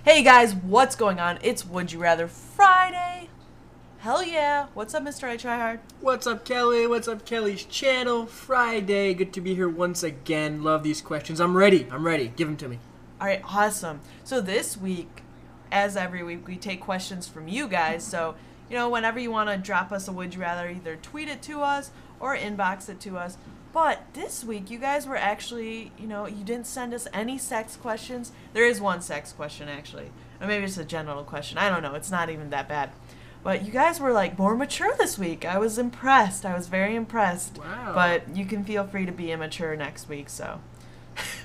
Hey guys, what's going on? It's Would You Rather Friday. Hell yeah. What's up, Mr. I Try Hard? What's up, Kelly? What's up, Kelly's channel? Friday. Good to be here once again. Love these questions. I'm ready. Give them to me. Alright, awesome. So this week, as every week, we take questions from you guys. So, whenever you want to drop us a Would You Rather, either tweet it to us or inbox it to us. But this week, you guys were actually, you didn't send us any sex questions. There is one sex question, actually. Or maybe it's a general question. I don't know. It's not even that bad. But you guys were, more mature this week. I was impressed. I was very impressed. Wow. But you can feel free to be immature next week, so.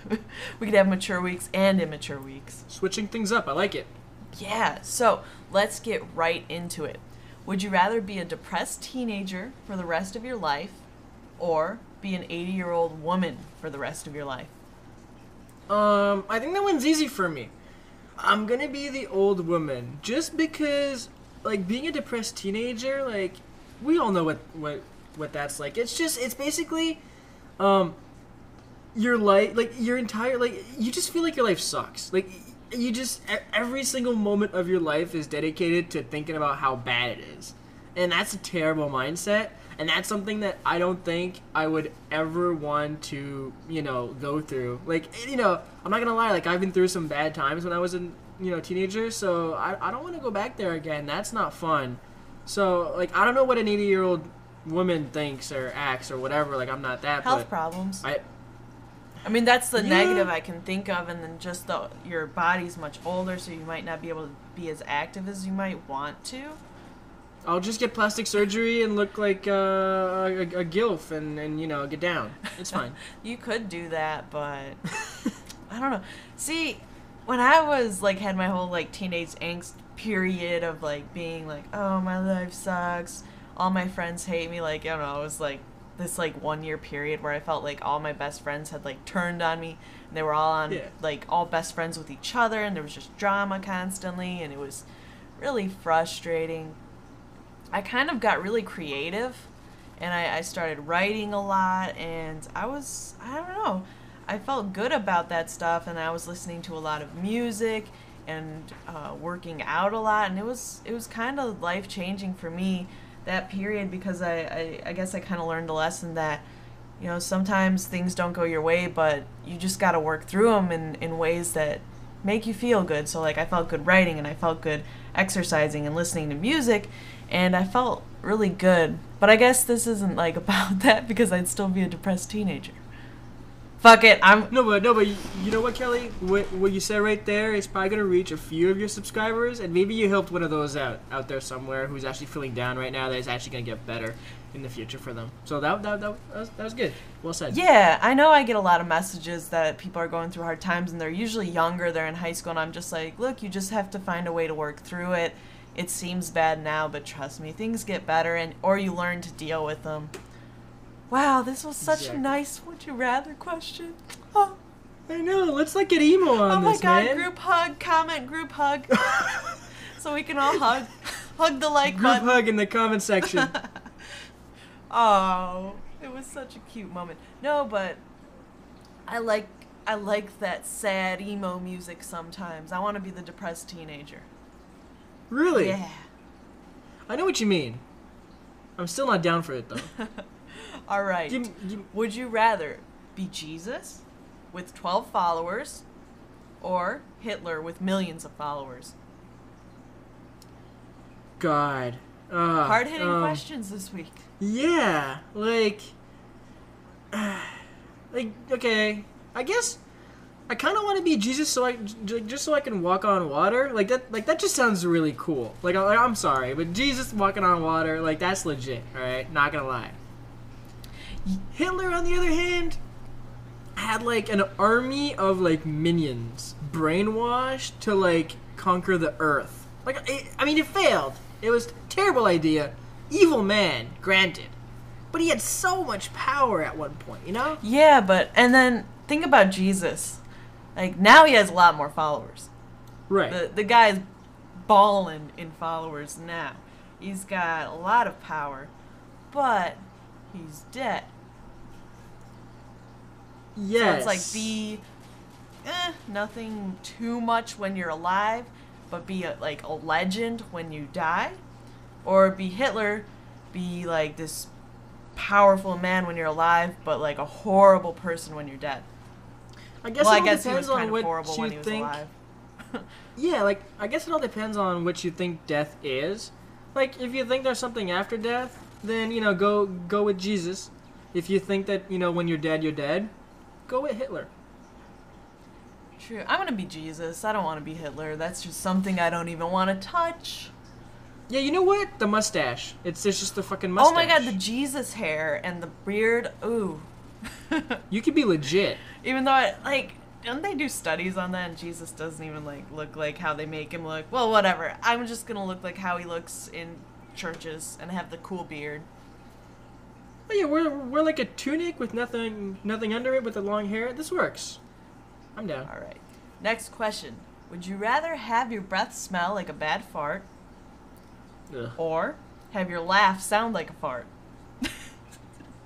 We could have mature weeks and immature weeks. Switching things up. I like it. Yeah, so let's get right into it. Would you rather be a depressed teenager for the rest of your life or be an 80-year-old woman for the rest of your life? I think that one's easy for me. I'm gonna be the old woman just because, being a depressed teenager, we all know what that's like. It's basically, your life, your entire, you just feel like your life sucks. Every single moment of your life is dedicated to thinking about how bad it is. And that's a terrible mindset. And that's something that I don't think I would ever want to, go through. I'm not going to lie, I've been through some bad times when I was a, teenager. So I don't want to go back there again. That's not fun. So, I don't know what an 80-year-old woman thinks or acts or whatever. I'm not that. Health problems. I mean, that's the negative I can think of, and then just your body's much older, so you might not be able to be as active as you might want to. I'll just get plastic surgery and look like a gilf and get down. It's fine. You could do that, but I don't know. See, when I was, had my whole, teenage angst period of, being oh, my life sucks, all my friends hate me, I don't know, it was, this 1 year period where I felt like all my best friends had turned on me, and they were all on all best friends with each other, and there was just drama constantly, and it was really frustrating. I kind of got really creative, and I started writing a lot, and I don't know, I felt good about that stuff, and I was listening to a lot of music and working out a lot, and it was kind of life-changing for me, that period, because I guess I kind of learned a lesson that, sometimes things don't go your way, but you just got to work through them in ways that make you feel good. So, I felt good writing, and I felt good exercising and listening to music, and I felt really good. But I guess this isn't, about that, because I'd still be a depressed teenager. Fuck it, No, but you know what, Kelly? What you said right there is probably gonna reach a few of your subscribers, and maybe you helped one of those out there somewhere who's actually feeling down right now. That is actually gonna get better in the future for them. So that was good. Well said. Yeah, I know I get a lot of messages that people are going through hard times, and they're usually younger. They're in high school, and I'm just look, you just have to find a way to work through it. It seems bad now, but trust me, things get better, or you learn to deal with them. Wow, this was such a nice would you rather question. Oh. I know, let's get emo on this, man. Oh my god, group hug, comment, group hug. So we can all hug the like group button. Group hug in the comment section. Oh, it was such a cute moment. No, but I like that sad emo music sometimes. I want to be the depressed teenager. Really? Yeah. I know what you mean. I'm still not down for it, though. All right. Would you rather be Jesus with 12 followers or Hitler with millions of followers? God. Hard-hitting questions this week. Yeah. Okay. I guess I kind of want to be Jesus so I can walk on water. That just sounds really cool. I'm sorry, but Jesus walking on water, that's legit, all right? Not going to lie. Hitler, on the other hand, had an army of minions brainwashed to conquer the earth. It failed. It was a terrible idea. Evil man, granted. But he had so much power at one point, Yeah, and then think about Jesus. Now he has a lot more followers. Right. The guy's balling in followers now. He's got a lot of power, but he's dead. Yes. So it's be nothing too much when you're alive, but be like a legend when you die, or be Hitler, be like this powerful man when you're alive, but like a horrible person when you're dead. I guess Well, it I all guess he was depends on kind of what horrible when you he was think. alive. Yeah, like I guess it all depends on what you think death is. Like if you think there's something after death, then go with Jesus. If you think that when you're dead, go with Hitler. True. I'm gonna be Jesus. I don't want to be Hitler. That's just something I don't even want to touch. Yeah, you know what? The mustache. It's just the fucking mustache. Oh my god, the Jesus hair and the beard. Ooh. You could be legit. Even though don't they do studies on that, and Jesus doesn't even look like how they make him look? Well, whatever. I'm just gonna look like how he looks in churches and have the cool beard. Oh yeah, we're like a tunic with nothing under it with the long hair. This works. I'm down. All right. Next question: would you rather have your breath smell like a bad fart, Ugh. or have your laugh sound like a fart?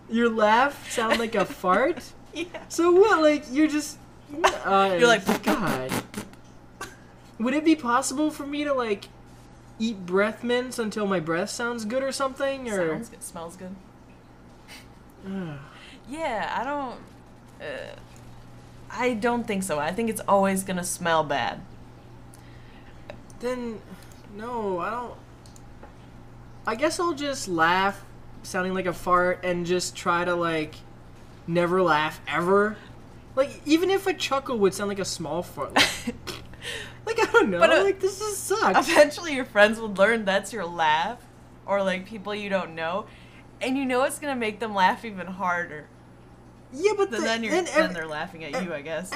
Your laugh sound like a fart? Yeah. So what? Like you're just. You're like, God. Would it be possible for me to eat breath mints until my breath sounds good or something? Or sounds good, smells good. Yeah, I don't think so. I think it's always gonna smell bad. Then, no, I don't. I guess I'll just laugh, sounding like a fart, and just try to never laugh ever. Like even if a chuckle would sound like a small fart. Like I don't know. But, this just sucks. Eventually, your friends would learn that's your laugh, or people you don't know, and it's gonna make them laugh even harder. Yeah, but Then they're laughing at you, I guess.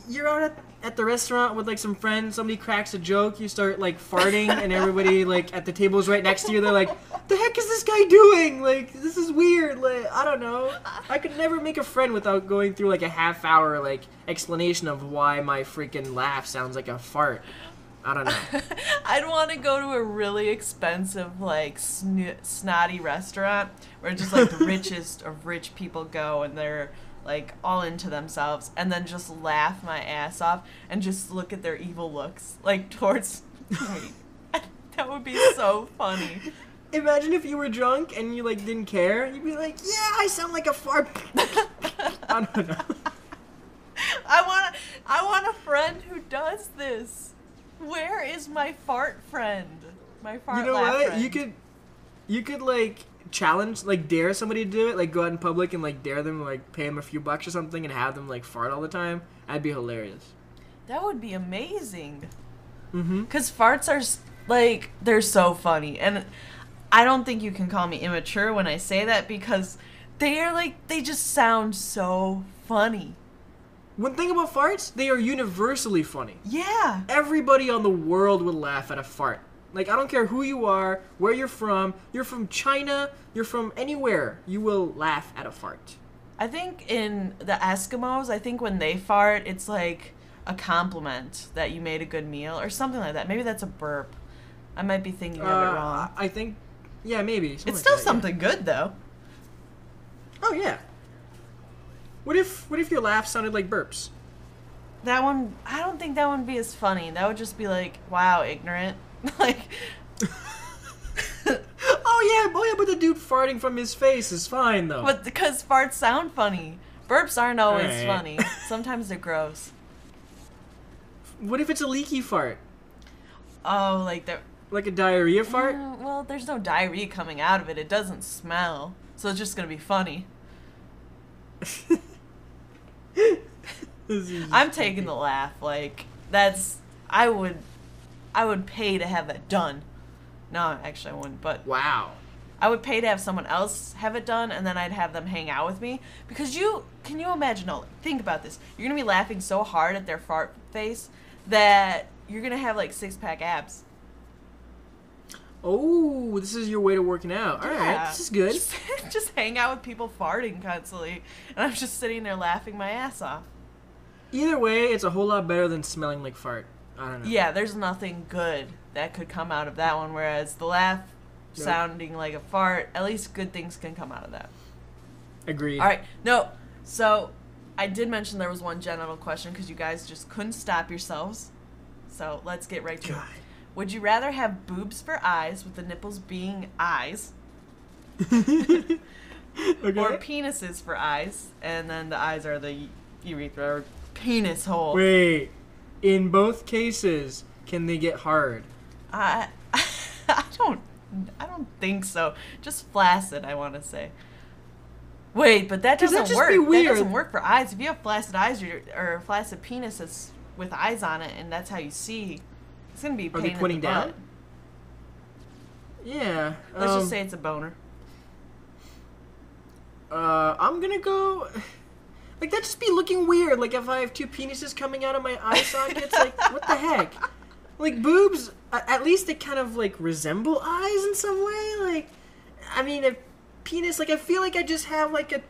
You're out at the restaurant with some friends. Somebody cracks a joke. You start farting, and everybody at the tables right next to you. They're like, "The heck is this guy doing? This is weird." I don't know. I could never make a friend without going through a half-hour explanation of why my freaking laugh sounds like a fart. I don't know. I'd want to go to a really expensive, snotty restaurant where just the richest of rich people go, and they're all into themselves, and then just laugh my ass off and just look at their evil looks towards me. That would be so funny. Imagine if you were drunk and you didn't care. You'd be like, "Yeah, I sound like a fart." I don't know. I want a friend who does this. Where is my fart friend? My fart You know laugh what? friend. You could challenge, dare somebody to do it, go out in public and dare them, pay them a few bucks or something and have them fart all the time. That'd be hilarious. That would be amazing. Mm-hmm. Because farts are they're so funny, and I don't think you can call me immature when I say that, because they just sound so funny. One thing about farts, they are universally funny. Yeah. Everybody on the world would laugh at a fart. I don't care who you are, where you're from China, you're from anywhere, you will laugh at a fart. I think in the Eskimos, when they fart, it's a compliment that you made a good meal or something like that. Maybe that's a burp. I might be thinking of it wrong. I think, yeah, maybe. It's still something good, though. Oh, yeah. What if your laugh sounded like burps? That one, I don't think that one would be as funny. That would just be wow, ignorant. Oh yeah, but the dude farting from his face is fine though. But because farts sound funny. Burps aren't always Alright. funny. Sometimes they're gross. What if it's a leaky fart? Oh, that. Like a diarrhea fart? Well, there's no diarrhea coming out of it. It doesn't smell. So it's just going to be funny. I'm taking the laugh. I would pay to have that done. No, actually I wouldn't, but Wow. I would pay to have someone else have it done, and then I'd have them hang out with me. Because can you imagine, no, think about this. You're going to be laughing so hard at their fart face that you're going to have 6-pack abs. Oh, this is your way to working out. All right, this is good. Just hang out with people farting constantly, and I'm just sitting there laughing my ass off. Either way, it's a whole lot better than smelling like fart. I don't know. Yeah, there's nothing good that could come out of that one, whereas the laugh sounding like a fart, at least good things can come out of that. Agreed. All right, no, so I did mention there was one genital question because you guys just couldn't stop yourselves. So let's get right to it. Would you rather have boobs for eyes with the nipples being eyes? Okay. Or penises for eyes, and then the eyes are the urethra or penis hole. Wait. In both cases, can they get hard? I don't think so. Just flaccid, I want to say. Wait, but that doesn't work. That doesn't work for eyes. If you have flaccid eyes or flaccid penises with eyes on it, and that's how you see, it's gonna be a pain in the butt. Yeah. Let's just say it's a boner. I'm gonna go. Like, that just be looking weird. Like, if I have two penises coming out of my eye sockets, like, what the heck? Like, boobs, at least they kind of, like, resemble eyes in some way. Like, I mean, a penis, like, I feel like I just have, like,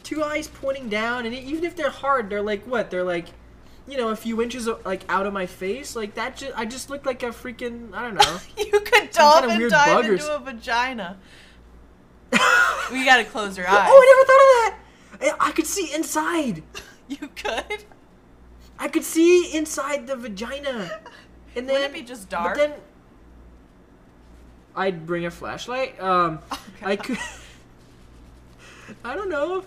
two eyes pointing down, and even if they're hard, they're, like, what? They're, like, you know, a few inches, like, out of my face. Like, I just look like a freaking, I don't know. You could dolphin dive into a vagina. We gotta close your eyes. Oh, I never thought of that! I could see inside. You could? I could see inside the vagina. And then, wouldn't it be just dark? But then I'd bring a flashlight. I could. I don't know.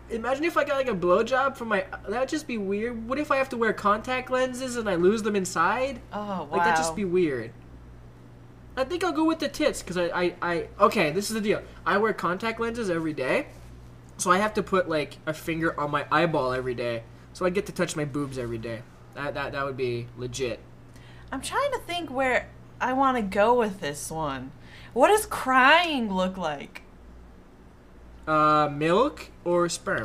Imagine if I got like a blowjob from my. That'd just be weird. What if I have to wear contact lenses and I lose them inside? Oh wow. Like, that'd just be weird. I think I'll go with the tits because okay, this is the deal. I wear contact lenses every day, so I have to put like a finger on my eyeball every day, so I get to touch my boobs every day. That would be legit. I'm trying to think where I want to go with this one. What does crying look like? Milk or sperm?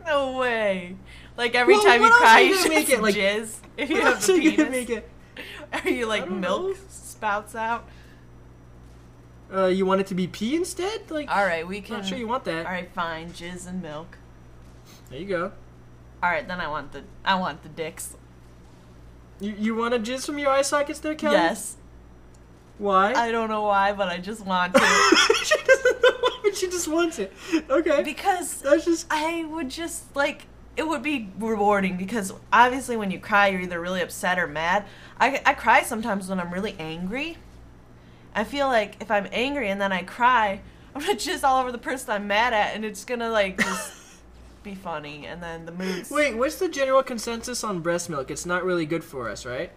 No way. Like every time you cry, you just make it like jizz. If you have the penis. Make it? Are you like milk know. spouts out? You want it to be pee instead? Like, all right, we can. I'm not sure you want that. All right, fine, jizz and milk. There you go. All right, then I want the dicks. You want to jizz from your eye sockets there, Kelly? Yes. Why? I don't know why, but I just want to. She doesn't know why, but she just wants it. Okay. Because that's just. I would just like. It would be rewarding because obviously when you cry, you're either really upset or mad. I cry sometimes when I'm really angry. I feel like if I'm angry and then I cry, I'm gonna jizz all over the person I'm mad at, and it's gonna like just be funny, and then the mood's... Wait, what's the general consensus on breast milk? It's not really good for us, right?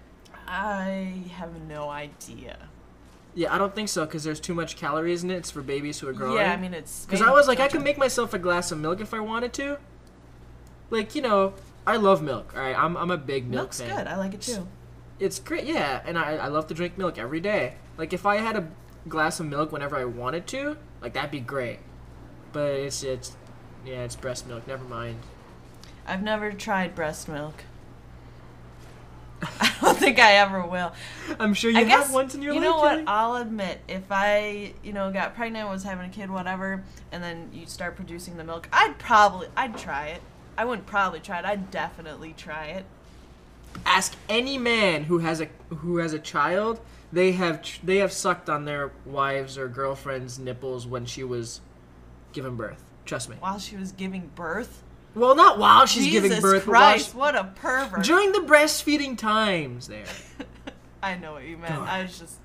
I have no idea. Yeah, I don't think so, because there's too much calories in it. It's for babies who are growing. Yeah, I mean, it's... Because I was like, I could make myself a glass of milk if I wanted to. Like, you know, I love milk, alright? I'm a big milk fan. Milk's good. I like it too. It's great, yeah, and I love to drink milk every day. Like, if I had a glass of milk whenever I wanted to, like, that'd be great. But it's breast milk. Never mind. I've never tried breast milk. I don't think I ever will. I'm sure you have once in your life. You know what? I'll admit, if I, got pregnant, was having a kid, whatever, and then you start producing the milk, I'd try it. I wouldn't probably try it. I'd definitely try it. Ask any man who has a child. They have sucked on their wives' or girlfriend's nipples when she was giving birth. Trust me. While she was giving birth? Well, not while she's giving birth. Jesus Christ, what a pervert. During the breastfeeding times there. I know what you meant. God. I was just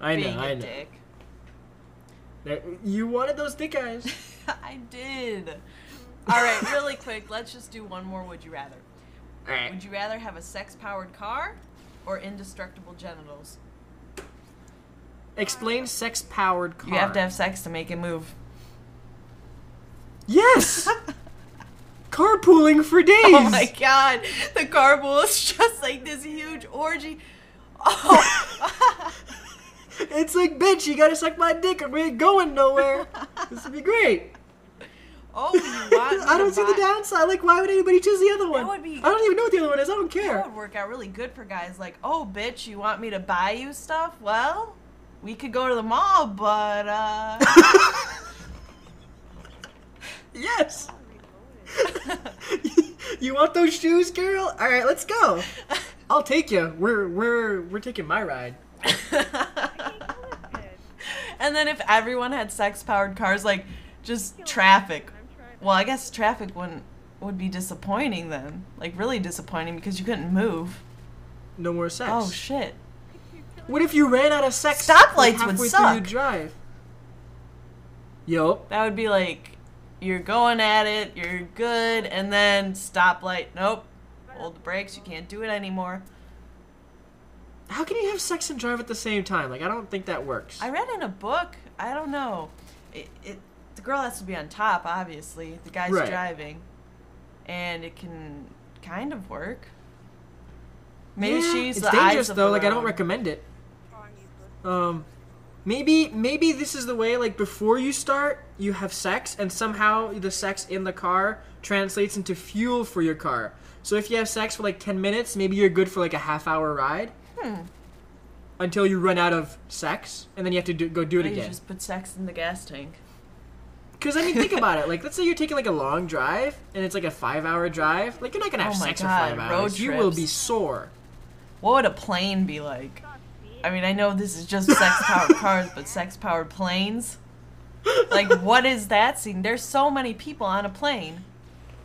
I being know. a dick. You wanted those dick eyes. I did. All right, really quick, let's just do one more Would You Rather. All right. Would you rather have a sex-powered car or indestructible genitals? Explain sex-powered car. You have to have sex to make it move. Yes! Carpooling for days! Oh my god, the carpool is just like this huge orgy. Oh. It's like, bitch, you gotta suck my dick or we ain't going nowhere. This would be great. Oh, you want me I don't to see the downside. Like, why would anybody choose the other one? That would be... I don't even know what the other one is. I don't care. That would work out really good for guys. Like, oh, bitch, you want me to buy you stuff? Well, we could go to the mall, but, Yes! You want those shoes, girl? Alright, let's go. I'll take you. We're taking my ride. And then if everyone had sex-powered cars, like, just traffic. Well, I guess traffic would be disappointing then. Like, really disappointing because you couldn't move. No more sex. Oh, shit. What if you ran out of sex Stoplights like, would halfway suck. through your drive? Yup. That would be like, you're going at it, you're good, and then stoplight. Nope. Hold the brakes. You can't do it anymore. How can you have sex and drive at the same time? Like, I don't think that works. I read in a book. I don't know. The girl has to be on top, obviously. The guy's Right. driving. And it can kind of work. Maybe Yeah, she's it's the dangerous eyes of though. her Like, I don't own. recommend it. Maybe this is the way. Like, before you start, you have sex, and somehow the sex in the car translates into fuel for your car. So if you have sex for like 10 minutes, maybe you're good for like a half-hour ride. Until you run out of sex, and then you have to go do it You again. just put sex in the gas tank. Because, I mean, think about it. Like, let's say you're taking, like, a long drive, and it's, like, a 5-hour drive. Like, you're not going to have Oh my sex for God, 5 hours. road You will trips. be sore. What would a plane be like? I mean, I know this is just sex-powered cars, but sex-powered planes? Like, what is that scene? There's so many people on a plane.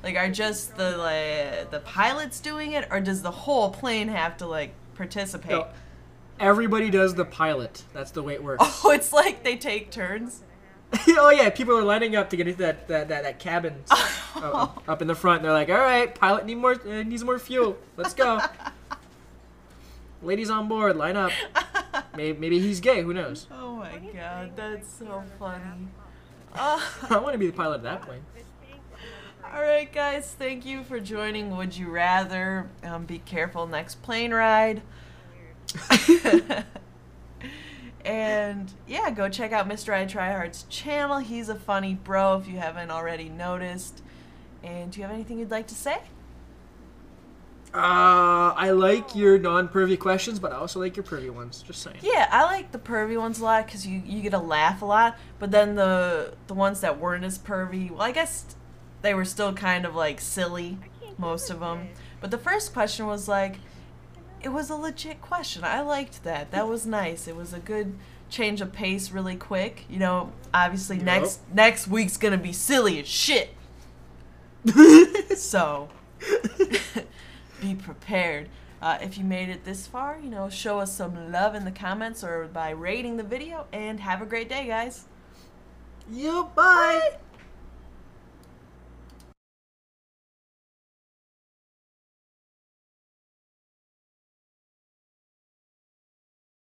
Like, are just the pilots doing it, or does the whole plane have to, like, participate? No, everybody does the pilot. That's the way it works. Oh, it's like they take turns? Oh, yeah. People are lining up to get into that cabin up in the front. They're like, all right, pilot needs more fuel. Let's go. Ladies on board, line up. Maybe he's gay. Who knows? Oh my god, that's so funny. I want to be the pilot of that plane. Alright guys, thank you for joining Would You Rather. Be careful next plane ride. And yeah, go check out Mr. I Try Hard's channel. He's a funny bro if you haven't already noticed. And do you have anything you'd like to say? I like your non-pervy questions, but I also like your pervy ones. Just saying. Yeah, I like the pervy ones a lot because you get to laugh a lot. But then the ones that weren't as pervy, well, I guess they were still kind of like silly, most of them. But the first question was like, it was a legit question. I liked that. That was nice. It was a good change of pace really quick. You know, obviously Yep. next week's gonna be silly as shit. So be prepared. If you made it this far, you know, show us some love in the comments or by rating the video, and have a great day, guys. Yo, bye.